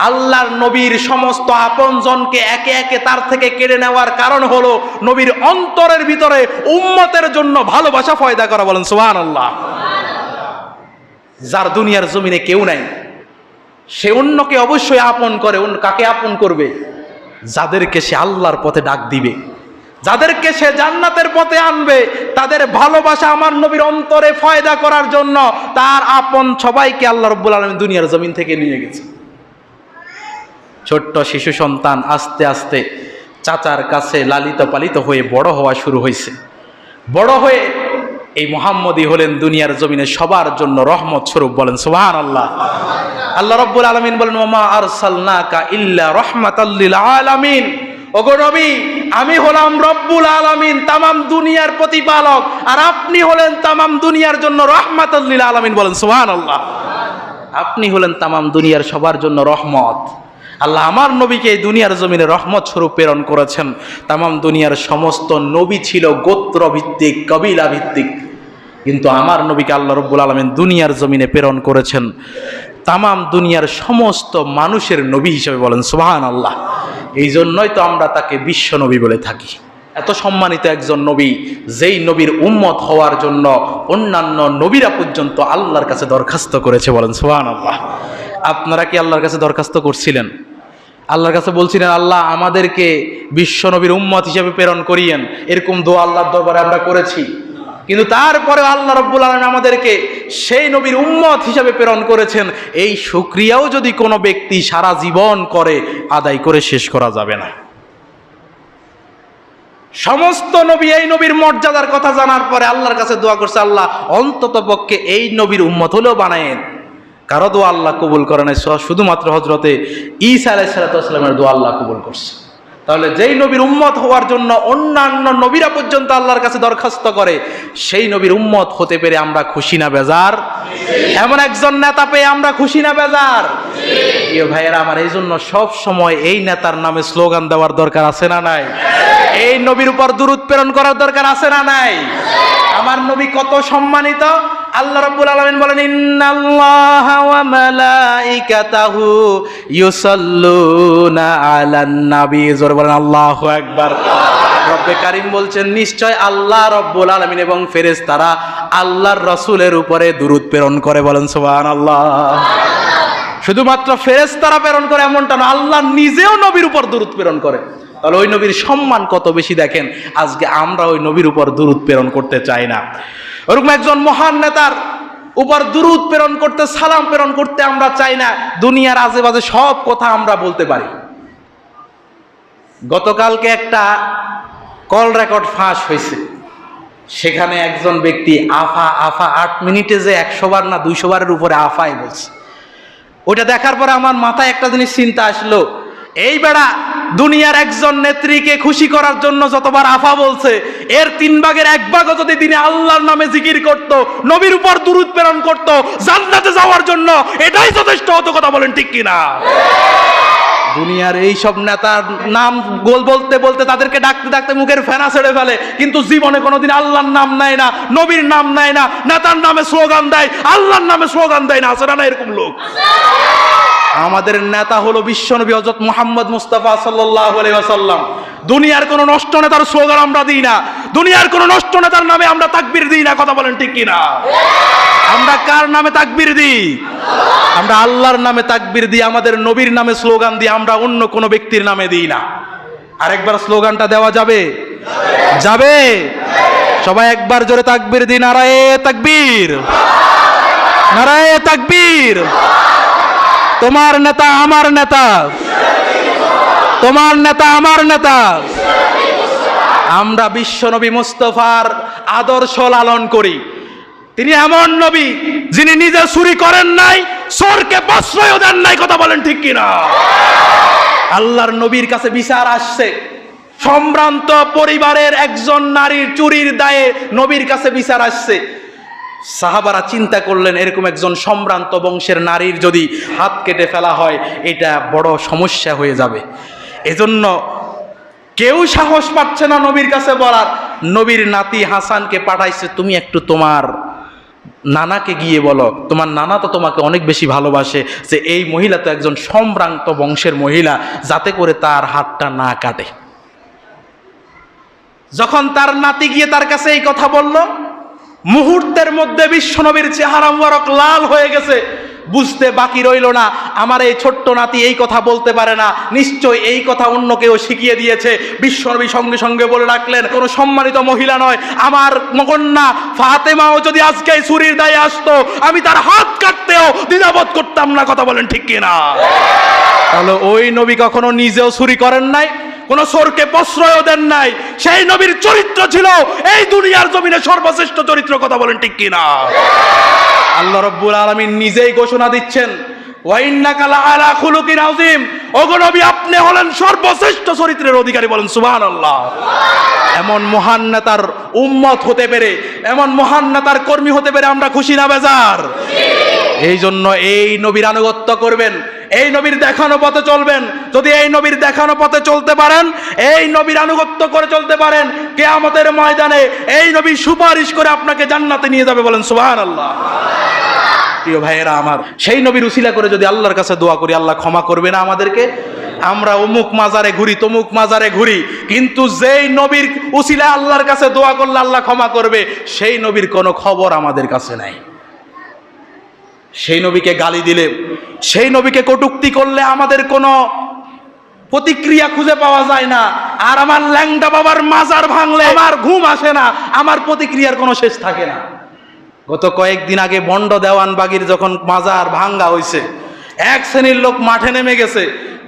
আল্লাহর নবীর সমস্ত আপনজনকে একে একে তার থেকে কেড়ে নেওয়ার কারণ হলো নবীর অন্তরের ভিতরে উম্মতের জন্য ভালোবাসা পয়দা করা। বলেন সুবহানাল্লাহ। যার দুনিয়ার জমিনে কেউ নাই, সে অন্যকে অবশ্যই আপন করে। কাকে আপন করবে? যাদেরকে সে আল্লাহর পথে ডাক দিবে, যাদেরকে সে জান্নাতের পথে আনবে, তাদের ভালোবাসা আমার নবীর অন্তরে পয়দা করার জন্য তার আপন সবাইকে আল্লাহ রাব্বুল আলামিন দুনিয়ার জমিন থেকে নিয়ে গেছে। ছোট্ট শিশু সন্তান আস্তে আস্তে চাচার কাছে লালিত পালিত হয়ে বড় হওয়া শুরু হয়েছে। বড় হয়ে এই মুহাম্মদই হলেন দুনিয়ার জমিনে সবার জন্য রহমত স্বরূপ। বলেন সুবহানাল্লাহ। আল্লাহ রাব্বুল আলামিন বলেন, ওয়া মা আরসালনাকা ইল্লা রাহমাতাল লিল আলামিন। ওগো নবী, আমি হলাম রব্বুল আলামিন, তামাম দুনিয়ার প্রতিপালক, আর আপনি হলেন তামাম দুনিয়ার জন্য রাহমাতাল লিল আলামিন। বলেন সুবহানাল্লাহ। আপনি হলেন তামাম দুনিয়ার সবার জন্য রহমত। আল্লাহ আমার নবীকে এই দুনিয়ার জমিনে রহমত স্বরূপ প্রেরণ করেছেন। তামাম দুনিয়ার সমস্ত নবী ছিল গোত্র ভিত্তিক, কবিলা ভিত্তিক, কিন্তু আমার নবীকে আল্লাহ রাব্বুল আলামিন দুনিয়ার জমিনে প্রেরণ করেছেন তামাম দুনিয়ার সমস্ত মানুষের নবী হিসেবে। বলেন সুবহানাল্লাহ। এই জন্যই তো আমরা তাকে বিশ্ব নবী বলে থাকি। এত সম্মানিত একজন নবী, যেই নবীর উম্মত হওয়ার জন্য অন্যান্য নবীরা পর্যন্ত আল্লাহর কাছে দরখাস্ত করেছে। বলেন সুবহানাল্লাহ। আপনারা কি আল্লাহর কাছে দরখাস্ত করছিলেন? আল্লাহর কাছে বলছিলেন, আল্লাহ আমাদেরকে বিশ্ব নবীর উম্মত হিসেবে প্রেরণ করিয়েন? এরকম দোয়া আল্লাহর দরবারে আমরা করেছি। কিন্তু তারপরে আল্লাহ রাব্বুল আলামিন আমাদেরকে সেই নবীর উম্মত হিসেবে প্রেরণ করেছেন। এই শুকরিয়াও যদি কোনো ব্যক্তি সারা জীবন করে, আদায় করে শেষ করা যাবে না। সমস্ত নবী এই নবীর মর্যাদার কথা জানার পরে আল্লাহর কাছে দোয়া করছে, আল্লাহ অন্তত পক্ষে এই নবীর উম্মত হলেও বানায়েন। কারো দোয়া আল্লাহ কবুল করে নাই, শুধুমাত্র হযরতে ঈসা আলাইহিস সালামের দোয়া আল্লাহ কবুল করছে। তাহলে যেই নবীর উম্মত হওয়ার জন্য অন্যান্য নবীরা পর্যন্ত আল্লাহর কাছে দরখাস্ত করে, সেই নবীর উম্মত হতে পেরে আমরা খুশি না বেজার? এমন একজন নেতা পেয়ে আমরা খুশি না বেজার? প্রিয় ভাইয়েরা আমার, এই জন্য সব সময় এই নেতার নামে স্লোগান দেওয়ার দরকার আছে না নাই? এই নবীর উপর দুরূদ প্রেরণ করার দরকার আছে না নাই? আমার নবী কত সম্মানিত! আল্লাহ রাব্বুল আলামিন বলেন, ইন্নাল্লাহা ওয়া মালাইকাতাহু ইউসাল্লুনা আলান নবী। জোরে বলেন আল্লাহু আকবার। রব্বে কারীম বলছেন, নিশ্চয় আল্লাহ রাব্বুল আলামিন এবং ফেরেশতারা আল্লাহর রাসূলের উপরে দুরূদ প্রেরণ করে। বলেন সুবহানাল্লাহ। শুধুমাত্র ফেরেশতারা প্রেরণ করে এমনটা না, আল্লাহ নিজেও নবীর উপর দুরূদ প্রেরণ করে। তাহলে ওই নবীর সম্মান কত বেশি দেখেন। আজকে আমরা ওই নবীর উপর দুরূদ প্রেরণ করতে চাই না। ওরকম একজন মহান নেতার উপর দুরূদ প্রেরণ করতে, সালাম প্রেরণ করতে আমরা চাই না। দুনিয়ার আজেবাজে সব কথা আমরা বলতে পারি। গতকালকে একটা কল রেকর্ড ফাঁস হয়েছে, সেখানে একজন ব্যক্তি আফা আফা 8 মিনিটে যে 100 বার না 200 বারের উপরে আফাই বলছে। ওইটা দেখার পরে আমার মাথায় একটা জিনিস চিন্তা আসলো, এই বেড়া দুনিয়ার একজন নেত্রীকে খুশি করার জন্য যতবার আফা বলছে, এর 3 ভাগের 1 ভাগও যদি তিনি আল্লাহর নামে জিকির করত, নবীর উপর দুরূদ প্রেরণ করত, জান্নাতে যাওয়ার জন্য এটাই যথেষ্ট হতো। কথা বলেন ঠিক কিনা? দুনিয়ার এই সব নেতার নাম বলতে বলতে, তাদেরকে ডাকতে ডাকতে মুখের ফেনা ছেড়ে ফেলে, কিন্তু জীবনে কোনোদিন আল্লাহর নাম নেয় না, নবীর নাম নেয় না, নেতার নামে স্লোগান দেয়, আল্লাহর নামে স্লোগান দেয় না। আছে না এরকম লোক? আমাদের নেতা হলো বিশ্বনবী হযরত মুহাম্মদ মুস্তাফা সাল্লাল্লাহু আলাইহি ওয়াসাল্লাম। দুনিয়ার কোন নষ্ট নেতার স্লোগান আমরা দিই না, দুনিয়ার কোন নষ্ট নেতার নামে আমরা তাকবীর দিই না। কথা বলেন ঠিক কিনা? আমরা কার নামে তাকবীর দিই? আমরা আল্লাহর নামে তাকবীর দিই, আমাদের নবীর নামে স্লোগান দিই, আমরা অন্য কোনো ব্যক্তির নামে দিই না। আরেকবার স্লোগানটা দেওয়া যাবে? যাবে? সবাই একবার জোরে তাকবীর দিন। নারায়ে তাকবীর, নারায়ে তাকবীর। তোমার নেতা আমার নেতা, তোমার নেতা আমার নেতা। আমরা বিশ্বনবী মুস্তাফার আদর্শ লালন করি। তিনি এমন নবী যিনি নিজে চুরি করেন নাই, চোরকে প্রশ্রয় দেন নাই। কথা বলেন ঠিক কিনা? আল্লাহর নবীর কাছে বিচার আসছে, সম্ভ্রান্ত পরিবারের একজন নারীর চুরির দায়ে নবীর কাছে বিচার আসছে। সাহাবারা চিন্তা করলেন, এরকম একজন সম্ভ্রান্ত বংশের নারীর যদি হাত কেটে ফেলা হয় এটা বড় সমস্যা হয়ে যাবে। এজন্য কেউ সাহস পাচ্ছে না নবীর কাছে বলার। নবীর নাতি হাসানকে পাঠাইছে, তুমি একটু তোমার নানাকে গিয়ে বলো, তোমার নানা তো তোমাকে অনেক বেশি ভালোবাসে, যে এই মহিলা তো একজন সম্ভ্রান্ত বংশের মহিলা, যাতে করে তার হাতটা না কাটে। যখন তার নাতি গিয়ে তার কাছে এই কথা বলল, মুহূর্তের মধ্যে বিশ্বনবীর চেহারা মুবারক লাল হয়ে গেছে। বুঝতে বাকি রইল না, আমার এই ছোট্ট নাতি এই কথা বলতে পারে না, নিশ্চয় এই কথা অন্য কেউ শিখিয়ে দিয়েছে। বিশ্বনবী সঙ্গে সঙ্গে বলে রাখলেন, কোনো সম্মানিত মহিলা নয়, আমার কন্যা ফাতেমাও যদি আজকে এই ছুরির দায়ে আসতো, আমি তার হাত কাটতেও দ্বিধাবোধ করতাম না। কথা বলেন ঠিক কিনা? তাহলে ওই নবী কখনো নিজেও চুরি করেন নাই, কোন চোরকে প্রশ্রয়ও দেন নাই। সেই নবীর চরিত্র ছিল এই দুনিয়ার জমিনে সর্বশ্রেষ্ঠ চরিত্র। কথা বলেন ঠিক কিনা? আল্লাহ রাব্বুল আলামিন নিজেই ঘোষণা দিচ্ছেন, ওয়া ইন্নাকা লাআলা খুলুকিন আযীম। ওগো নবী, আপনি হলেন সর্বশ্রেষ্ঠ চরিত্রের অধিকারী। বলেন সুবহানাল্লাহ। এমন মহান নেতার উম্মত হতে পেরে, এমন মহান নেতার কর্মী হতে পেরে আমরা খুশি না বেজার? এই জন্য এই নবীর আনুগত্য করবেন, এই নবীর দেখানো পথে চলবেন। যদি এই নবীর দেখানো পথে চলতে পারেন, এই নবীর আনুগত্য করে চলতে পারেন, কিয়ামতের ময়দানে এই নবী সুপারিশ করে আপনাকে জান্নাতে নিয়ে যাবে। বলেন সুবহানাল্লাহ। প্রিয় ভাইয়েরা আমার, সেই নবীর উসিলা করে যদি আল্লাহর কাছে দোয়া করি, আল্লাহ ক্ষমা করবে না আমাদেরকে? আমরা অমুক মাজারে ঘুরি, তমুক মাজারে ঘুরি, কিন্তু যেই নবীর উসিলা আল্লাহর কাছে দোয়া করলে আল্লাহ ক্ষমা করবে, সেই নবীর কোনো খবর আমাদের কাছে নাই। সেই নবীকে গালি দিলে, সেই নবীকে কটূক্তি করলে আমাদের কোনো প্রতিক্রিয়া খুঁজে পাওয়া যায় না। আর আমার ল্যাংডা বাবার মাজার ভাঙলে আমার ঘুম আসে না, আমার প্রতিক্রিয়ার কোনো শেষ থাকে না। গত কয়েকদিন আগে বন্ড দেওয়ানবাগির যখন মাজার ভাঙ্গা হয়েছে, এক শ্রেণীর লোক মাঠে নেমে গেছে।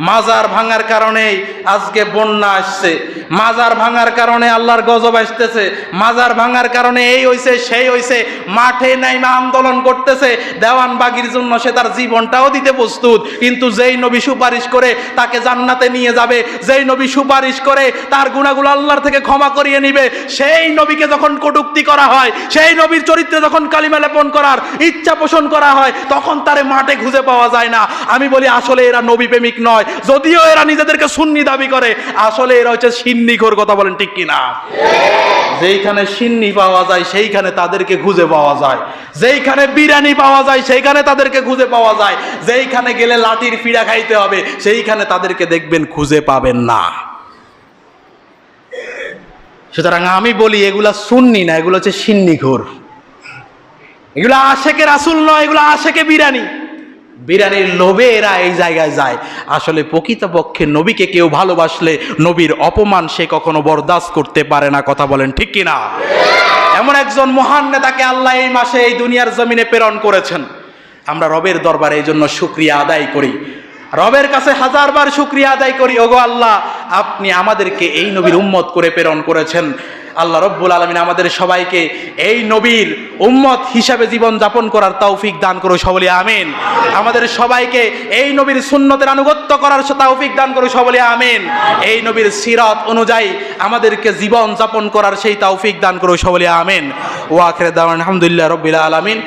মাজার ভাঙার কারণেই আজকে বন্যা আসছে, মাজার ভাঙার কারণে আল্লাহর গজব আসতেছে, মাজার ভাঙার কারণে এই হইছে সেই হইছে। মাঠে নাইমা আন্দোলন করতেছে দেওয়ানবাগির জন্য, সে তার জীবনটাও দিতে প্রস্তুত। কিন্তু যেই নবী সুপারিশ করে তাকে জান্নাতে নিয়ে যাবে, যেই নবী সুপারিশ করে তার গুনাহগুলো আল্লাহর থেকে ক্ষমা করিয়ে নিবে, সেই নবীকে যখন কটূক্তি করা হয়, সেই নবীর চরিত্রে যখন কালিমা লেপন করার ইচ্ছা পোষণ করা হয়, তখন তারে মাঠে খুঁজে পাওয়া যায় না। আমি বলি, আসলে এরা নবী প্রেমিক নয়, যদিও এরা নিজেদেরকে সুন্নি দাবি করে, আসলে এরা হচ্ছে সিন্নিখোর। কথা বলেন ঠিক কিনা? যেইখানে সিন্নি পাওয়া যায় সেইখানে তাদেরকে খুঁজে পাওয়া যায়, যেইখানে বিরিয়ানি পাওয়া যায় সেইখানে তাদেরকে খুঁজে পাওয়া যায়, যেইখানে গেলে লাঠির পিড়া খাইতে হবে সেইখানে তাদেরকে দেখবেন খুঁজে পাবেন না। সুতরাং আমি বলি, এগুলা সুন্নি না, এগুলো হচ্ছে সিন্নিখোর। এগুলো আশেকে রাসূল নয়, এগুলো আশেকে বিরিয়ানি। বিরিয়ানির লোভে এরা এই জায়গায় যায়। আসলে প্রকৃতপক্ষে নবীকে কেউ ভালোবাসলে নবীর অপমান সে কখনো বরদাস্ত করতে পারে না। কথা বলেন ঠিক কিনা? এমন একজন মহান নেতাকে আল্লাহ এই মাসে এই দুনিয়ার জমিনে প্রেরণ করেছেন। আমরা রবের দরবারে এই জন্য শুকরিয়া আদায় করি, রবের কাছে হাজারবার শুকরিয়া আদায় করি। ওগো আল্লাহ, আপনি আমাদেরকে এই নবীর উম্মত করে প্রেরণ করেছেন। আল্লাহ রব্বুল আলামিন আমাদের সবাইকে এই নবীর উম্মত হিসাবে জীবন যাপন করার তৌফিক দান করো, সকলে আমিন। আমাদের সবাইকে এই নবীর সুন্নতের আনুগত্য করার তৌফিক দান করো, সকলে আমিন। এই নবীর সিরাত অনুযায়ী আমাদেরকে জীবন যাপন করার সেই তৌফিক দান করো, সকলে আমিন। ওয়া আখিরু দাওয়ানা আলহামদুলিল্লাহি রাব্বিল আলামিন।